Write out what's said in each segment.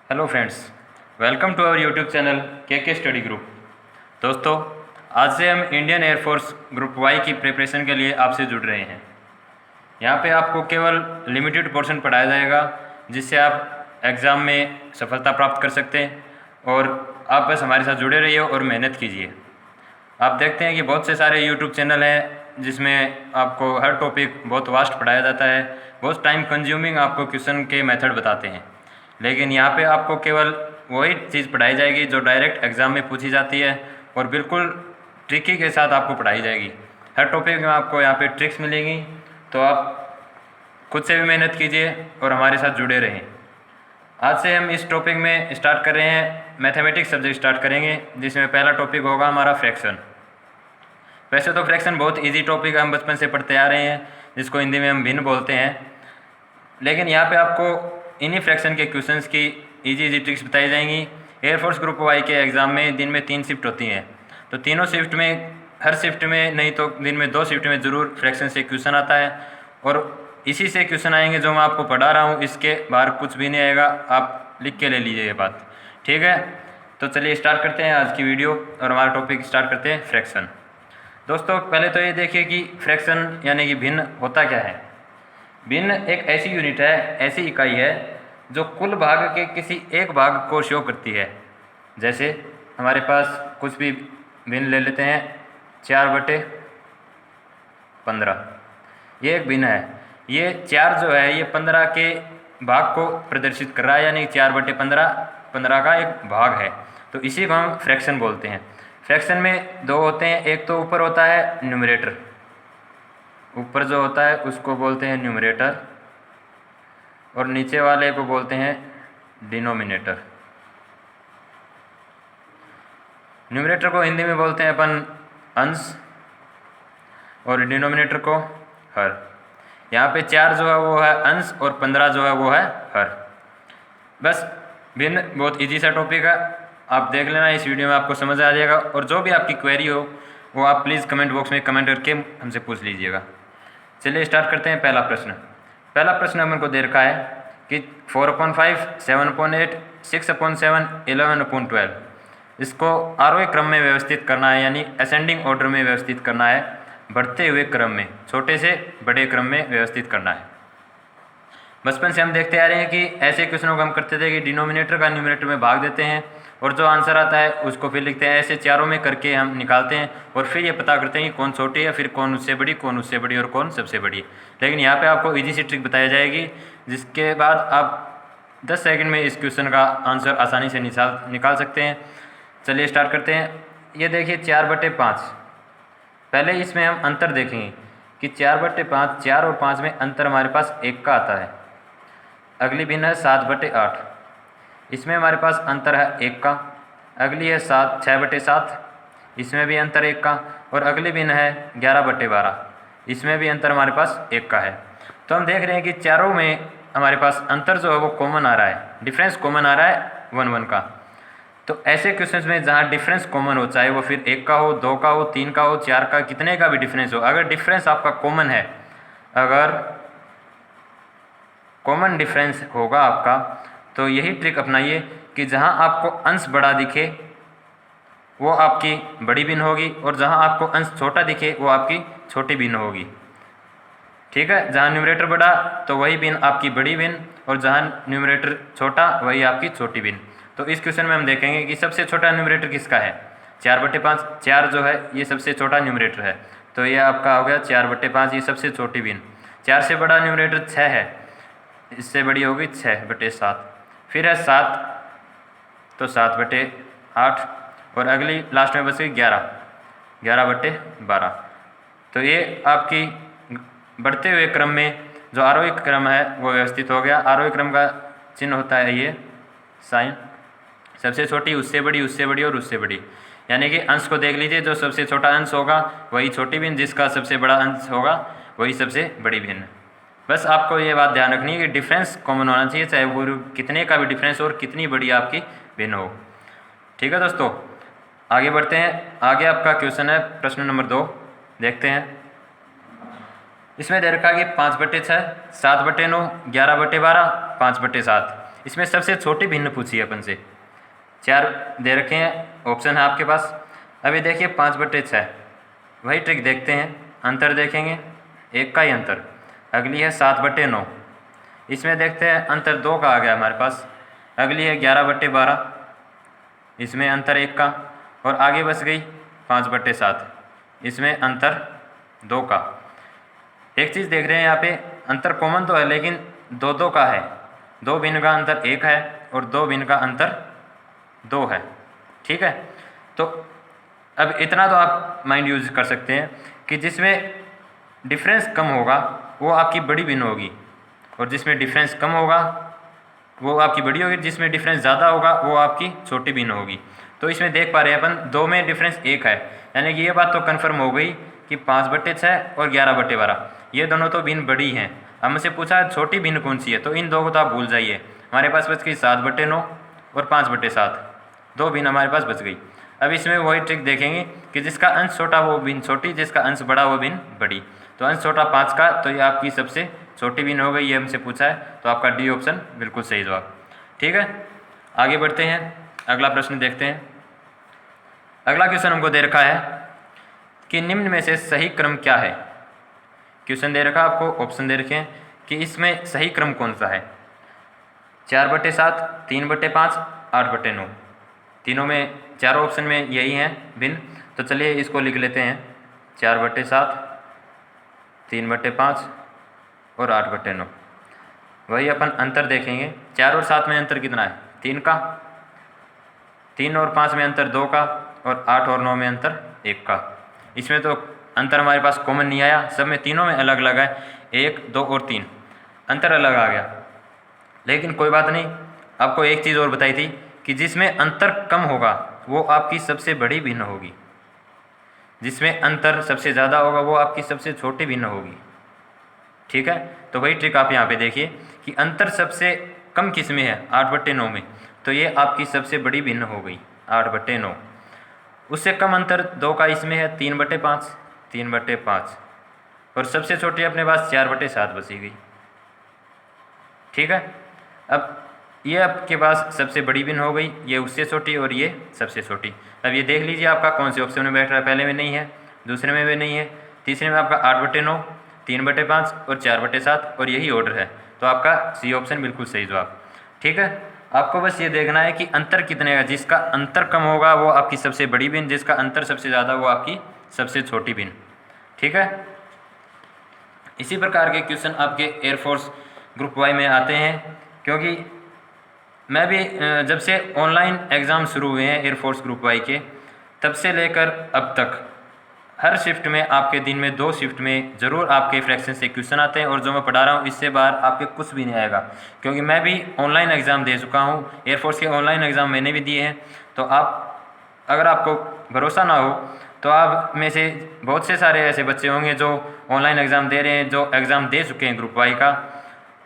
Hello friends, welcome to our YouTube channel के study group. दोस्तों, आज से हम इंडियन एयरफोर्स ग्रुप वाई की प्रिपरेशन के लिए आपसे जुड़ रहे हैं। यहाँ पे आपको केवल लिमिटेड पोर्शन पढ़ाया जाएगा जिससे आप एग्ज़ाम में सफलता प्राप्त कर सकते हैं, और आप बस हमारे साथ जुड़े रहिए और मेहनत कीजिए। आप देखते हैं कि बहुत से सारे यूट्यूब चैनल हैं जिसमें आपको हर टॉपिक बहुत वास्ट पढ़ाया जाता है, बहुत टाइम कंज्यूमिंग आपको क्वेश्चन के मेथड बताते हैं। लेकिन यहाँ पे आपको केवल वही चीज़ पढ़ाई जाएगी जो डायरेक्ट एग्ज़ाम में पूछी जाती है, और बिल्कुल ट्रिकी के साथ आपको पढ़ाई जाएगी। हर टॉपिक में आपको यहाँ पे ट्रिक्स मिलेंगी, तो आप खुद से भी मेहनत कीजिए और हमारे साथ जुड़े रहें। आज से हम इस टॉपिक में स्टार्ट कर रहे हैं, मैथमेटिक्स सब्जेक्ट स्टार्ट करेंगे, जिसमें पहला टॉपिक होगा हमारा फ्रैक्शन। वैसे तो फ्रैक्शन बहुत इजी टॉपिक है, हम बचपन से पढ़ते आ रहे हैं, जिसको हिंदी में हम भिन्न बोलते हैं। लेकिन यहाँ पे आपको इन्हीं फ्रैक्शन के क्वेश्चंस की इजी ट्रिक्स बताई जाएंगी। एयरफोर्स ग्रुप वाई के एग्ज़ाम में दिन में 3 शिफ्ट होती हैं, तो तीनों शिफ्ट में, हर शिफ्ट में नहीं तो दिन में 2 शिफ्ट में ज़रूर फ्रैक्शन से क्वेश्चन आता है, और इसी से क्वेश्चन आएंगे जो मैं आपको पढ़ा रहा हूँ। इसके बाहर कुछ भी नहीं आएगा, आप लिख के ले लीजिए ये बात, ठीक है। तो चलिए स्टार्ट करते हैं आज की वीडियो, और हमारा टॉपिक स्टार्ट करते हैं फ्रैक्शन। दोस्तों, पहले तो ये देखिए कि फ्रैक्शन यानी कि भिन्न होता क्या है। भिन्न एक ऐसी यूनिट है, ऐसी इकाई है जो कुल भाग के किसी एक भाग को शो करती है। जैसे हमारे पास कुछ भी भिन्न ले लेते हैं, 4/15, ये एक भिन्न है। ये 4 जो है ये 15 के भाग को प्रदर्शित कर रहा है, यानी 4/15 15 का एक भाग है, तो इसी को हम फ्रैक्शन बोलते हैं। फ्रैक्शन में 2 होते हैं, एक तो ऊपर होता है न्यूमरेटर, ऊपर जो होता है उसको बोलते हैं न्यूमरेटर, और नीचे वाले को बोलते हैं डिनोमिनेटर। न्यूमरेटर को हिंदी में बोलते हैं अपन अंश, और डिनोमिनेटर को हर। यहाँ पे 4 जो है वो है अंश, और 15 जो है वो है हर। बस भिन्न बहुत इजी सा टॉपिक है, आप देख लेना, इस वीडियो में आपको समझ आ जाएगा। और जो भी आपकी क्वेरी हो वो आप प्लीज़ कमेंट बॉक्स में कमेंट करके हमसे पूछ लीजिएगा। चलिए स्टार्ट करते हैं। पहला प्रश्न अपन को दे रखा है कि 4/5, 7/8, 6/7, 11/12, इसको आरोही क्रम में व्यवस्थित करना है, यानी असेंडिंग ऑर्डर में व्यवस्थित करना है, बढ़ते हुए क्रम में, छोटे से बड़े क्रम में व्यवस्थित करना है। बचपन से हम देखते आ रहे हैं कि ऐसे क्वेश्चनों को हम करते थे कि डिनोमिनेटर का न्यूमरेटर में भाग देते हैं, और जो आंसर आता है उसको फिर लिखते हैं। ऐसे चारों में करके हम निकालते हैं, और फिर ये पता करते हैं कि कौन छोटी है, फिर कौन उससे बड़ी, कौन उससे बड़ी, और कौन सबसे बड़ी। लेकिन यहाँ पे आपको इजी सी ट्रिक बताई जाएगी, जिसके बाद आप 10 सेकंड में इस क्वेश्चन का आंसर आसानी से निकाल सकते हैं। चलिए स्टार्ट करते हैं। ये देखिए 4/5। पहले इसमें हम अंतर देखेंगे कि 4/5, 4 और 5 में अंतर हमारे पास 1 का आता है। अगली भिन्न है 7/8, इसमें हमारे पास अंतर है 1 का। अगली है 6/7, इसमें भी अंतर 1 का। और अगली भिन्न है 11/12, इसमें भी अंतर हमारे पास 1 का है। तो हम देख रहे हैं कि चारों में हमारे पास अंतर जो है वो कॉमन आ रहा है, डिफरेंस कॉमन आ रहा है 1 का। तो ऐसे क्वेश्चंस में जहाँ डिफरेंस कॉमन हो, चाहे वो फिर 1 का हो, 2 का हो, 3 का हो, 4 का, कितने का भी डिफरेंस हो, अगर डिफरेंस आपका कॉमन है, अगर कॉमन डिफरेंस होगा आपका, तो यही ट्रिक अपनाइए कि जहाँ आपको अंश बड़ा दिखे वो आपकी बड़ी भिन्न होगी, और जहाँ आपको अंश छोटा दिखे वो आपकी छोटी भिन्न होगी, ठीक है। जहाँ न्यूमरेटर बड़ा तो वही भिन्न आपकी बड़ी भिन्न, और जहाँ न्यूमरेटर छोटा वही आपकी छोटी भिन्न। तो इस क्वेश्चन में हम देखेंगे कि सबसे छोटा न्यूमरेटर किसका है। 4/5, 4 जो है ये सबसे छोटा न्यूमरेटर है, तो ये आपका हो गया 4/5, ये सबसे छोटी भिन्न। 4 से बड़ा न्यूमरेटर 6 है, इससे बड़ी होगी 6/7। फिर है 7, तो 7/8, और अगली लास्ट में बच गई 11, 11/12। तो ये आपकी बढ़ते हुए क्रम में जो आरोही क्रम है वो व्यवस्थित हो गया। आरोही क्रम का चिन्ह होता है ये साइन, सबसे छोटी, उससे बड़ी, उससे बड़ी, और उससे बड़ी। यानी कि अंश को देख लीजिए, जो सबसे छोटा अंश होगा वही छोटी भिन्न, जिसका सबसे बड़ा अंश होगा वही सबसे बड़ी भिन्न। बस आपको ये बात ध्यान रखनी है कि डिफरेंस कॉमन होना चाहिए, चाहे वो कितने का भी डिफरेंस और कितनी बड़ी आपकी भिन्न हो, ठीक है दोस्तों। आगे बढ़ते हैं। आगे आपका क्वेश्चन है प्रश्न नंबर 2, देखते हैं। इसमें दे रखा है कि 5/6, 7/9, 11/12, 5/7, इसमें सबसे छोटी भिन्न पूछी है अपन से। 4 दे रखे हैं, ऑप्शन है आपके पास। अभी देखिए 5/6, वही ट्रिक देखते हैं। अंतर देखेंगे, 1 का ही अंतर। अगली है 7/9, इसमें देखते हैं अंतर 2 का आ गया हमारे पास। अगली है 11/12, इसमें अंतर 1 का। और आगे बच गई 5/7, इसमें अंतर 2 का। एक चीज़ देख रहे हैं यहाँ पे, अंतर कॉमन तो है लेकिन 2 का है। 2 भिन्न का अंतर 1 है और 2 भिन्न का अंतर 2 है। ठीक है, तो अब इतना तो आप माइंड यूज कर सकते हैं कि जिसमें डिफरेंस कम होगा वो आपकी बड़ी भिन्न होगी, और जिसमें डिफरेंस कम होगा वो आपकी बड़ी होगी, जिसमें डिफरेंस ज़्यादा होगा वो आपकी छोटी भिन्न होगी। तो इसमें देख पा रहे हैं अपन 2 में डिफरेंस 1 है, यानी कि ये बात तो कन्फर्म हो गई कि 5/6 और 11/12 ये दोनों तो भिन्न बड़ी हैं। अब मुझसे पूछा छोटी भिन्न कौन सी है, तो इन 2 को तो आप भूल जाइए। हमारे पास बच गई 7/9 और 5/7, 2 भिन्न हमारे पास बच गई। अब इसमें वही ट्रिक देखेंगे कि जिसका अंश छोटा वो भिन्न छोटी, जिसका अंश बड़ा वो भिन्न बड़ी। तो अंश छोटा 5 का, तो ये आपकी सबसे छोटी भिन्न हो गई, ये हमसे पूछा है, तो आपका डी ऑप्शन बिल्कुल सही जवाब। ठीक है, आगे बढ़ते हैं, अगला प्रश्न देखते हैं। अगला क्वेश्चन हमको दे रखा है कि निम्न में से सही क्रम क्या है। क्वेश्चन दे रखा आपको, ऑप्शन दे रखे हैं कि इसमें सही क्रम कौन सा है। 4/7, 3/5, 8/9, तीनों में, चारों ऑप्शन में यही हैं भिन्न। तो चलिए इसको लिख लेते हैं, 4/7, 3/5 और 8/9। वही अपन अंतर देखेंगे, 4 और 7 में अंतर कितना है, 3 का। 3 और 5 में अंतर 2 का, और 8 और 9 में अंतर 1 का। इसमें तो अंतर हमारे पास कॉमन नहीं आया, सब में तीनों में अलग अलग है, 1, 2 और 3 अंतर अलग आ गया। लेकिन कोई बात नहीं, आपको एक चीज़ और बताई थी कि जिसमें अंतर कम होगा वो आपकी सबसे बड़ी भिन्न होगी, जिसमें अंतर सबसे ज़्यादा होगा वो आपकी सबसे छोटी भिन्न होगी। ठीक है, तो वही ट्रिक आप यहाँ पे देखिए कि अंतर सबसे कम किस में है, 8/9 में, तो ये आपकी सबसे बड़ी भिन्न हो गई 8/9। उससे कम अंतर 2 का इसमें है, 3/5, 3/5, और सबसे छोटी अपने पास 4/7 बची गई। ठीक है, अब ये आपके पास सबसे बड़ी भिन्न हो गई, ये उससे छोटी और ये सबसे छोटी। अब ये देख लीजिए आपका कौन से ऑप्शन में बैठ रहा है, पहले में नहीं है, दूसरे में भी नहीं है, तीसरे में आपका 8/9, 3/5 और 4/7, और यही ऑर्डर है। तो आपका सी ऑप्शन बिल्कुल सही जवाब। ठीक है, आपको बस ये देखना है कि अंतर कितने का, जिसका अंतर कम होगा वो आपकी सबसे बड़ी भिन्न, जिसका अंतर सबसे ज़्यादा वो आपकी सबसे छोटी भिन्न। ठीक है, इसी प्रकार के क्वेश्चन आपके एयरफोर्स ग्रुप वाई में आते हैं, क्योंकि मैं भी जब से ऑनलाइन एग्ज़ाम शुरू हुए हैं एयरफोर्स ग्रुप वाई के, तब से लेकर अब तक हर शिफ्ट में, आपके दिन में 2 शिफ्ट में ज़रूर आपके फ्रैक्शन से क्वेश्चन आते हैं, और जो मैं पढ़ा रहा हूँ इससे बाहर आपके कुछ भी नहीं आएगा, क्योंकि मैं भी ऑनलाइन एग्ज़ाम दे चुका हूँ, एयरफोर्स के ऑनलाइन एग्ज़ाम मैंने भी दिए हैं। तो आप, अगर आपको भरोसा ना हो तो आप में से बहुत से सारे ऐसे बच्चे होंगे जो ऑनलाइन एग्ज़ाम दे रहे हैं, जो एग्ज़ाम दे चुके हैं ग्रुप वाई का,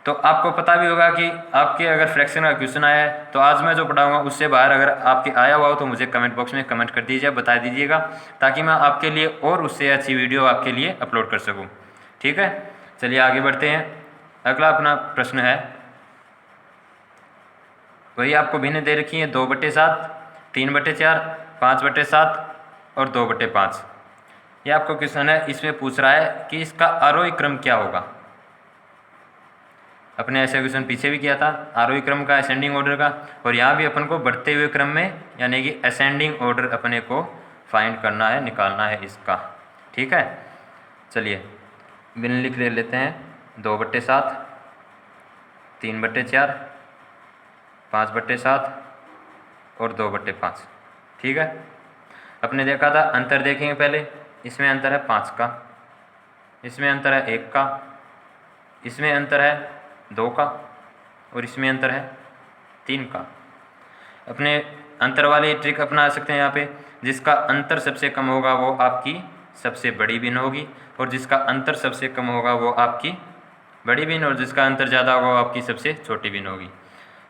तो आपको पता भी होगा कि आपके अगर फ्रैक्शन का क्वेश्चन आया है तो आज मैं जो पढ़ाऊंगा उससे बाहर अगर आपके आया हुआ हो तो मुझे कमेंट बॉक्स में कमेंट कर दीजिए, बता दीजिएगा, ताकि मैं आपके लिए और उससे अच्छी वीडियो आपके लिए अपलोड कर सकूं। ठीक है, चलिए आगे बढ़ते हैं। अगला अपना प्रश्न है, वही आपको भिन्न दे रखी है, 2/7, 3/4, 5/7 और 2/5। ये आपको क्वेश्चन है, इसमें पूछ रहा है कि इसका आरोही क्रम क्या होगा। अपने ऐसे क्वेश्चन पीछे भी किया था आरोही क्रम का, असेंडिंग ऑर्डर का, और यहाँ भी अपन को बढ़ते हुए क्रम में यानी कि असेंडिंग ऑर्डर अपने को फाइंड करना है, निकालना है इसका। ठीक है, चलिए भिन्न लिख लेते हैं, 2/7, 3/4, 5/7 और 2/5। ठीक है, अपने देखा था अंतर देखेंगे पहले, इसमें अंतर है 5 का, इसमें अंतर है 1 का, इसमें अंतर है 2 का, और इसमें अंतर है 3 का। अपने अंतर वाली ट्रिक अपना सकते हैं यहाँ पे, जिसका अंतर सबसे कम होगा वो आपकी सबसे बड़ी भिन्न होगी, और जिसका अंतर सबसे कम होगा वो आपकी बड़ी भिन्न, और जिसका अंतर ज़्यादा होगा वो आपकी सबसे छोटी भिन्न होगी।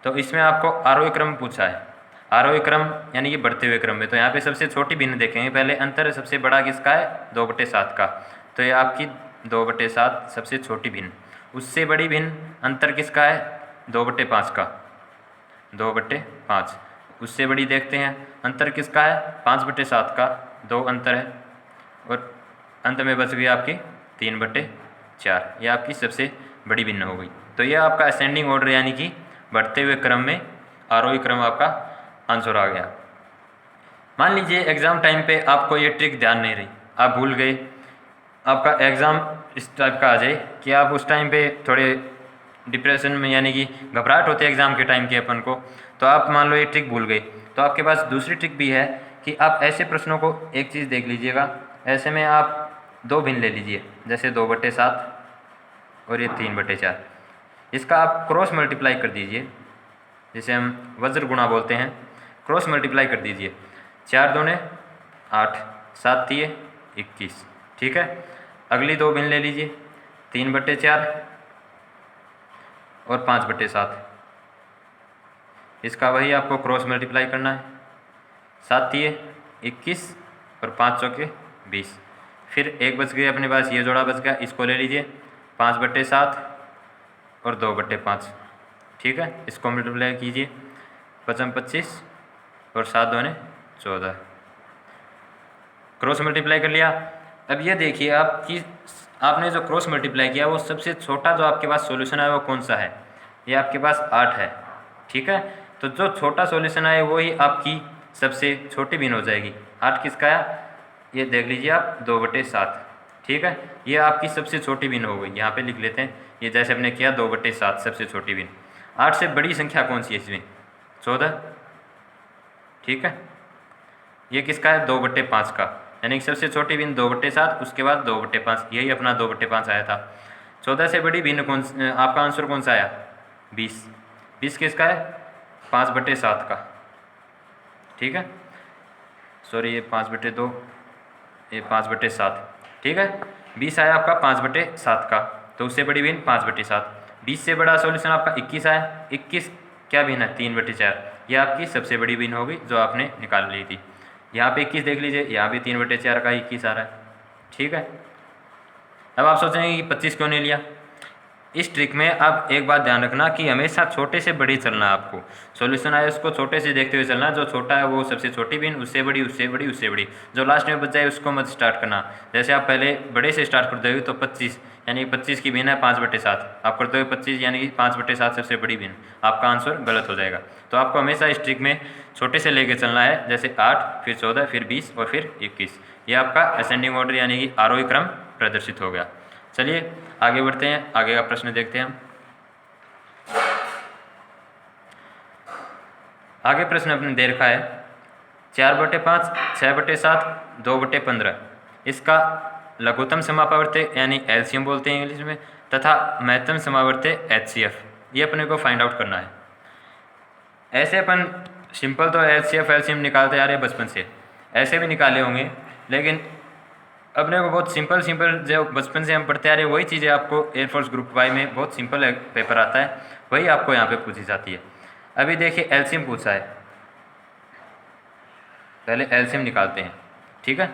तो इसमें आपको आरोही क्रम पूछा है, आरोही क्रम यानी कि बढ़ते हुए क्रम में। तो यहाँ पे सबसे छोटी भिन्न देखेंगे पहले, अंतर सबसे बड़ा किसका है, 2/7 का, तो ये आपकी 2/7 सबसे छोटी भिन्न। उससे बड़ी भिन्न अंतर किसका है, 2/5 का, 2/5। उससे बड़ी देखते हैं, अंतर किसका है, 5/7 का, 2 अंतर है, और अंत में बच गई आपकी 3/4। ये आपकी सबसे बड़ी भिन्न हो गई। तो ये आपका असेंडिंग ऑर्डर यानी कि बढ़ते हुए क्रम में आरोही क्रम आपका आंसर आ गया। मान लीजिए एग्ज़ाम टाइम पे आपको ये ट्रिक ध्यान नहीं रही, आप भूल गए, आपका एग्ज़ाम इस टाइप का आ जाए कि आप उस टाइम पे थोड़े डिप्रेशन में यानी कि घबराहट होती है एग्ज़ाम के टाइम के अपन को, तो आप मान लो ये ट्रिक भूल गए, तो आपके पास दूसरी ट्रिक भी है कि आप ऐसे प्रश्नों को एक चीज़ देख लीजिएगा, ऐसे में आप 2 भिन्न ले लीजिए, जैसे 2/7 और ये 3/4, इसका आप क्रॉस मल्टीप्लाई कर दीजिए, जिसे हम वज्र गुणा बोलते हैं, क्रॉस मल्टीप्लाई कर दीजिए, 4 दूने 8, 7 तिये 21, ठीक है। अगली 2 भिन्न ले लीजिए, 3/4 और 5/7, इसका वही आपको क्रॉस मल्टीप्लाई करना है, 7 तिये 21 और 5 चौके 20। फिर एक बच गया अपने पास, ये जोड़ा बच गया, इसको ले लीजिए, 5/7 और 2/5, ठीक है। इसको मल्टीप्लाई कीजिए, 25 और 7 दूने 14, क्रॉस मल्टीप्लाई कर लिया। अब ये देखिए आप कि आपने जो क्रॉस मल्टीप्लाई किया वो सबसे छोटा जो आपके पास सॉल्यूशन है वो कौन सा है, ये आपके पास 8 है, ठीक है। तो जो छोटा सॉल्यूशन है वो ही आपकी सबसे छोटी भिन्न हो जाएगी। 8 किसका है, ये देख लीजिए आप, 2/7, ठीक है। ये आपकी सबसे छोटी भिन्न हो गई, यहाँ पे लिख लेते हैं, ये जैसे हमने किया 2/7 सबसे छोटी भिन्न। 8 से बड़ी संख्या कौन सी है इसमें, 14, ठीक है। ये किसका है, 2/5 का, यानी कि सबसे छोटी भिन्न 2/7, उसके बाद 2/5, यही अपना 2/5 आया था। 14 से बड़ी भिन्न कौन, आपका आंसर कौन सा आया, 20। 20 किसका है, 5/7 का, ठीक है। सॉरी, ये 5/2, ये 5/7, ठीक है। 20 आया आपका 5/7 का, तो उससे बड़ी भिन्न 5/7। 20 से बड़ा सॉल्यूशन आपका 21 आया, 21 क्या भिन्न है, 3/4, ये आपकी सबसे बड़ी भिन्न होगी जो आपने निकाल ली थी। यहाँ पे 21 देख लीजिए, यहाँ भी 3/4 का 21 आ रहा है, ठीक है। अब आप सोचेंगे कि 25 क्यों नहीं लिया। इस ट्रिक में आप एक बात ध्यान रखना कि हमेशा छोटे से बड़ी चलना है, आपको सॉल्यूशन आए उसको छोटे से देखते हुए चलना, जो छोटा है वो सबसे छोटी भिन्न, उससे बड़ी, उससे बड़ी, उससे बड़ी, जो लास्ट में बच जाए उसको मत स्टार्ट करना। जैसे आप पहले बड़े से स्टार्ट करते हो तो 25 यानी 25 की भिन्न है 5/7, आप करते हो 25 यानी कि 5/7 सबसे बड़ी भिन्न, आपका आंसर गलत हो जाएगा। तो आपको हमेशा इस ट्रिक में छोटे से लेके चलना है, जैसे 8, फिर 14, फिर 20 और फिर 21। ये आपका असेंडिंग ऑर्डर यानी कि आरोही क्रम प्रदर्शित हो गया। चलिए आगे बढ़ते हैं, आगे का प्रश्न देखते हैं हम। आगे प्रश्न अपने दे रखा है 4/5, 6/7, 2/15, इसका लघुत्तम समापवर्त्य यानी एलसीएम बोलते हैं इंग्लिश में, तथा महत्तम समापवर्त्य एचसीएफ, ये अपने को फाइंड आउट करना है। ऐसे अपन सिंपल तो एचसीएफ एलसीएम निकालते आ रहे हैं बचपन से, ऐसे भी निकाले होंगे, लेकिन अपने को बहुत सिंपल जो बचपन से हम पढ़ते आ रहे हैं वही चीज़ें आपको एयरफोर्स ग्रुप वाई में बहुत सिंपल पेपर आता है, वही आपको यहाँ पे पूछी जाती है। अभी देखिए एलसीएम पूछा है, पहले एलसीएम निकालते हैं, ठीक है।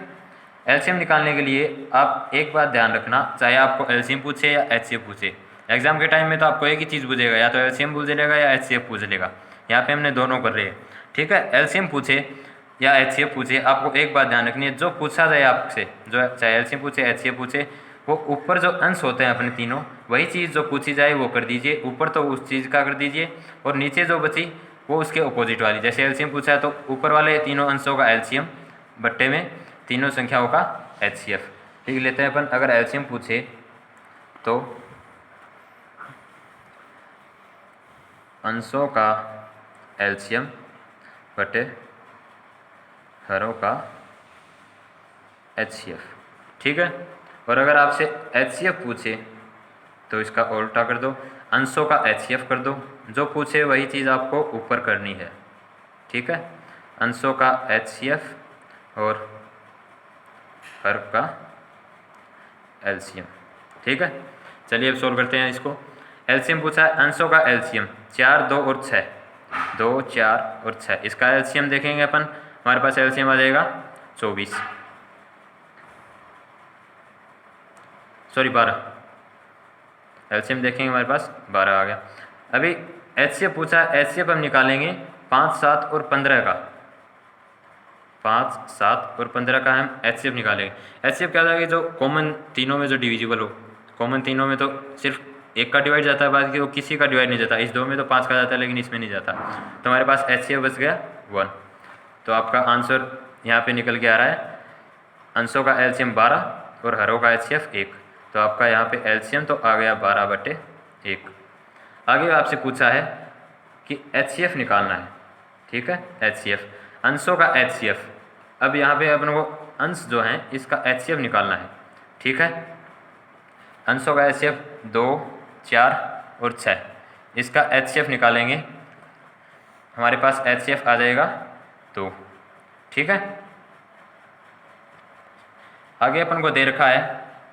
एलसीएम निकालने के लिए आप एक बात ध्यान रखना, चाहे आपको एलसीएम पूछे या एचसीएफ पूछे, एग्जाम के टाइम में तो आपको एक ही चीज़ पूछेगा, या तो एलसीएम पूछ लेगा या एचसीएफ पूछ लेगा। यहाँ पे हमने दोनों कर रहे हैं, ठीक है। एलसीएम पूछे या एचसीएफ पूछे, आपको एक बात ध्यान रखनी है, जो पूछा जाए आपसे, जो चाहे एलसीएम पूछे एचसीएफ पूछे, वो ऊपर जो अंश होते हैं अपने तीनों, वही चीज़ जो पूछी जाए वो कर दीजिए, ऊपर तो उस चीज़ का कर दीजिए, और नीचे जो बची वो उसके अपोजिट वाली। जैसे एलसीएम पूछा है तो ऊपर वाले तीनों अंशों का एलसीएम बट्टे में तीनों संख्याओं का एचसीएफ लिख लेते हैं अपन। अगर एलसीएम पूछे तो अंशों का एलसीएम बटे हरों का एचसीएफ, ठीक है। और अगर आपसे एचसीएफ पूछे तो इसका उल्टा कर दो, अंशों का एचसीएफ कर दो, जो पूछे वही चीज़ आपको ऊपर करनी है, ठीक है। अंशों का एचसीएफ और हर का एलसीएम, ठीक है। चलिए अब सोल्व करते हैं इसको। एलसीएम पूछा है, अंशों का एलसीएम 4, 2 और 6, 2, 4 और 6, इसका एलसीएम देखेंगे अपन, हमारे पास एलसीएम आ जाएगा 24, सॉरी 12, एलसीएम देखेंगे हमारे पास 12 आ गया। अभी HCF पूछा है, HCF हम निकालेंगे 5, 7 और 15 का। 5, 7 और 15 का हम HCF निकालेंगे। HCF क्या होता है, जो कॉमन तीनों में जो डिविजिबल हो। कॉमन तीनों में तो सिर्फ एक का डिवाइड जाता है, बाकी वो किसी का डिवाइड नहीं जाता। इस 2 में तो 5 का जाता है, लेकिन इसमें नहीं जाता। तो हमारे पास HCF बच गया 1। तो आपका आंसर यहाँ पे निकल के आ रहा है, अंशों का LCM 12 और हरों का HCF 1। तो आपका यहाँ पे LCM तो आ गया 12/1। आगे आपसे पूछा है कि HCF निकालना है, ठीक है। HCF अंशों का HCF, अब यहाँ पे अपन को अंश जो हैं इसका HCF निकालना है, ठीक है। अंशों का HCF 2, 4 और 6, इसका HCF निकालेंगे। हमारे पास HCF आ जाएगा 2, ठीक है। आगे अपन को दे रखा है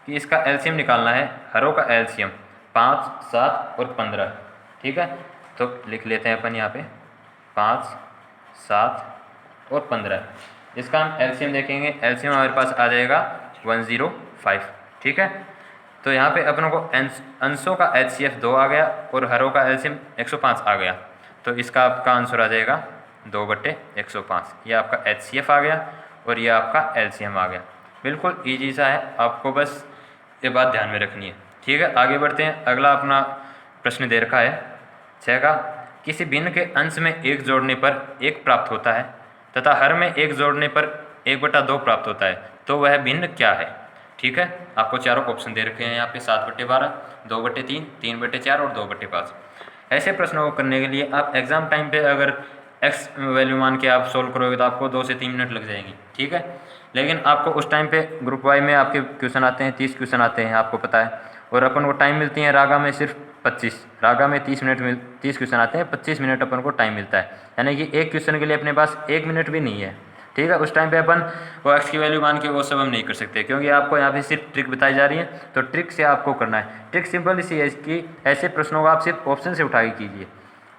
कि इसका LCM निकालना है, हरों का LCM 5, 7 और 15, ठीक है। तो लिख लेते हैं अपन यहाँ पे 5, 7 और 15। इसका हम LCM देखेंगे, LCM हमारे पास आ जाएगा 105, ठीक है। तो यहाँ पे अपनों को अंशों का HCF 2 आ गया और हरों का LCM 105 आ गया। तो इसका आपका आंसर आ जाएगा 2/105। ये आपका HCF आ गया और ये आपका LCM आ गया। बिल्कुल ईजी सा है, आपको बस ये बात ध्यान में रखनी है, ठीक है। आगे बढ़ते हैं। अगला अपना प्रश्न दे रखा है 6 का, किसी भिन्न के अंश में 1 जोड़ने पर 1 प्राप्त होता है तथा हर में 1 जोड़ने पर 1/2 प्राप्त होता है, तो वह भिन्न क्या है, ठीक है। आपको चारों ऑप्शन दे रखे हैं यहाँ पे 7/12, 2/3, 3/4 और 2/5। ऐसे प्रश्नों को करने के लिए आप एग्ज़ाम टाइम पे अगर x वैल्यू मान के आप सोल्व करोगे तो आपको 2 से 3 मिनट लग जाएंगे, ठीक है। लेकिन आपको उस टाइम पे ग्रुप वाई में आपके क्वेश्चन आते हैं, 30 क्वेश्चन आते हैं, आपको पता है। और अपन को टाइम मिलती है रागा में सिर्फ 25, रागा में 30 क्वेश्चन आते हैं, 25 मिनट अपन को टाइम मिलता है। यानी कि एक क्वेश्चन के लिए अपने पास 1 मिनट भी नहीं है, ठीक है। उस टाइम पे अपन वो एक्स की वैल्यू मान के वो सब हम नहीं कर सकते, क्योंकि आपको यहाँ पे सिर्फ ट्रिक बताई जा रही है। तो ट्रिक से आपको करना है। ट्रिक सिंपल सी है कि ऐसे प्रश्नों को आप सिर्फ ऑप्शन से उठा के कीजिए।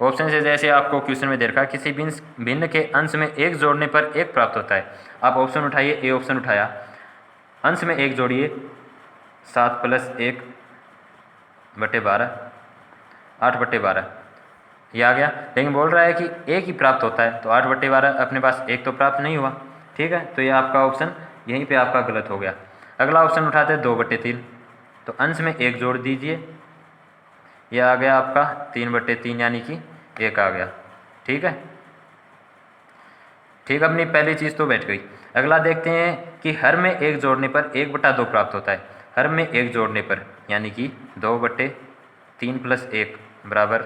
ऑप्शन से जैसे आपको क्वेश्चन में दे रखा है, किसी भिन्न के अंश में 1 जोड़ने पर 1 प्राप्त होता है। आप ऑप्शन उठाइए, ए ऑप्शन उठाया, अंश में 1 जोड़िए, 7 + 1/12, 8/12 ये आ गया। लेकिन बोल रहा है कि 1 ही प्राप्त होता है, तो 8/12 अपने पास 1 तो प्राप्त नहीं हुआ, ठीक है। तो ये आपका ऑप्शन यहीं पे आपका गलत हो गया। अगला ऑप्शन उठाते हैं 2/3, तो अंश में 1 जोड़ दीजिए, ये आ गया आपका 3/3 यानी कि 1 आ गया, ठीक है। ठीक, अपनी पहली चीज़ तो बैठ गई। अगला देखते हैं कि हर में 1 जोड़ने पर 1/2 प्राप्त होता है। हर में 1 जोड़ने पर यानी कि 2/3 + 1 बराबर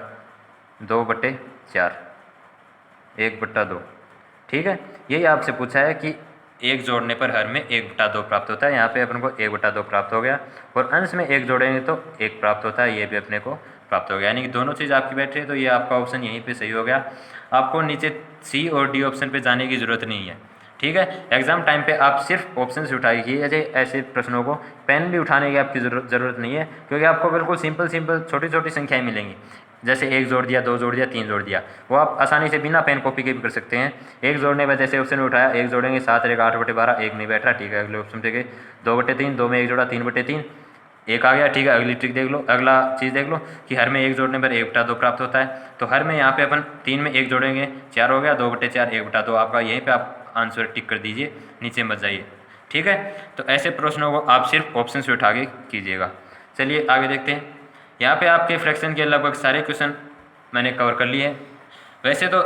2/4, 1/2, ठीक है। यही आपसे पूछा है कि 1 जोड़ने पर हर में 1/2 प्राप्त होता है। यहाँ पे अपन को 1/2 प्राप्त हो गया, और अंश में 1 जोड़ेंगे तो 1 प्राप्त होता है, ये भी अपने को प्राप्त हो गया। यानी कि दोनों चीज़ आपकी बैठ रही है, तो ये आपका ऑप्शन यहीं पे सही हो गया। आपको नीचे सी और डी ऑप्शन पे जाने की ज़रूरत नहीं है, ठीक है। एग्जाम टाइम पे आप सिर्फ ऑप्शन से उठाइए। ऐसे प्रश्नों को पेन भी उठाने की आपकी ज़रूरत नहीं है, क्योंकि आपको बिल्कुल सिंपल छोटी छोटी संख्याएँ मिलेंगी। जैसे 1 जोड़ दिया, 2 जोड़ दिया, 3 जोड़ दिया, वो आप आसानी से बिना पेन कॉपी के भी कर सकते हैं। 1 जोड़ने में जैसे ऑप्शन में उठाया, 1 जोड़ेंगे 7 रहेगा 8/12, 1 नहीं बैठ रहा, ठीक है। अगले ऑप्शन पे गए 2/3, 2 में 1 जोड़ा 3/3, 1 आ गया, ठीक है। अगली ट्रिक देख लो, अगला चीज़ देख लो कि हर में 1 जोड़ने पर 1/2 प्राप्त होता है। तो हर में यहाँ पे अपन 3 में 1 जोड़ेंगे, 4 हो गया, 2/4, 1/2 आपका। यहीं पे आप आंसर टिक कर दीजिए, नीचे मत जाइए, ठीक है। तो ऐसे प्रश्नों को आप सिर्फ ऑप्शन से उठा के कीजिएगा। चलिए आगे देखते हैं। यहाँ पे आपके फ्रैक्शन के लगभग सारे क्वेश्चन मैंने कवर कर लिए हैं। वैसे तो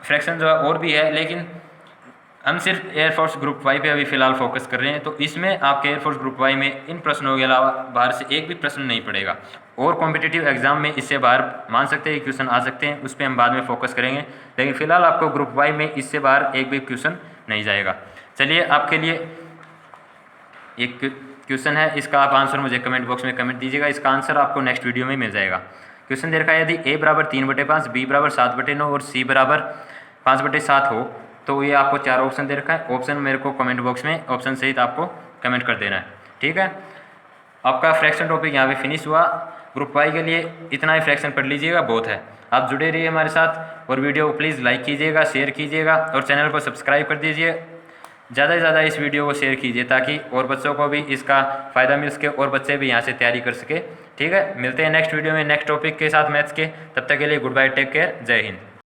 फ्रैक्शन जो है और भी है, लेकिन हम सिर्फ एयरफोर्स ग्रुप वाई पे अभी फ़िलहाल फोकस कर रहे हैं। तो इसमें आपके एयरफोर्स ग्रुप वाई में इन प्रश्नों के अलावा बाहर से एक भी प्रश्न नहीं पड़ेगा, और कॉम्पिटिटिव एग्जाम में इससे बाहर मान सकते हैं क्वेश्चन आ सकते हैं, उस पर हम बाद में फोकस करेंगे। लेकिन फ़िलहाल आपको ग्रुप वाई में इससे बाहर एक भी क्वेश्चन नहीं जाएगा। चलिए आपके लिए एक क्वेश्चन है, इसका आप आंसर मुझे कमेंट बॉक्स में कमेंट दीजिएगा। इसका आंसर आपको नेक्स्ट वीडियो में मिल जाएगा। क्वेश्चन दे रखा है, यदि a बराबर 3/5, b बराबर 7/9 और c बराबर 5/7 हो, तो ये आपको 4 ऑप्शन दे रखा है। ऑप्शन मेरे को कमेंट बॉक्स में ऑप्शन सहित आपको कमेंट कर देना है, ठीक है। आपका फ्रैक्शन टॉपिक यहाँ पे फिनिश हुआ। ग्रुप वाई के लिए इतना ही फ्रैक्शन पढ़ लीजिएगा, बहुत है। आप जुड़े रहिए हमारे साथ, और वीडियो को प्लीज़ लाइक कीजिएगा, शेयर कीजिएगा, और चैनल को सब्सक्राइब कर दीजिए। ज़्यादा से ज़्यादा इस वीडियो को शेयर कीजिए ताकि और बच्चों को भी इसका फ़ायदा मिल सके और बच्चे भी यहाँ से तैयारी कर सके। ठीक है, मिलते हैं नेक्स्ट वीडियो में नेक्स्ट टॉपिक के साथ मैथ्स के। तब तक के लिए गुड बाय, टेक केयर, जय हिंद।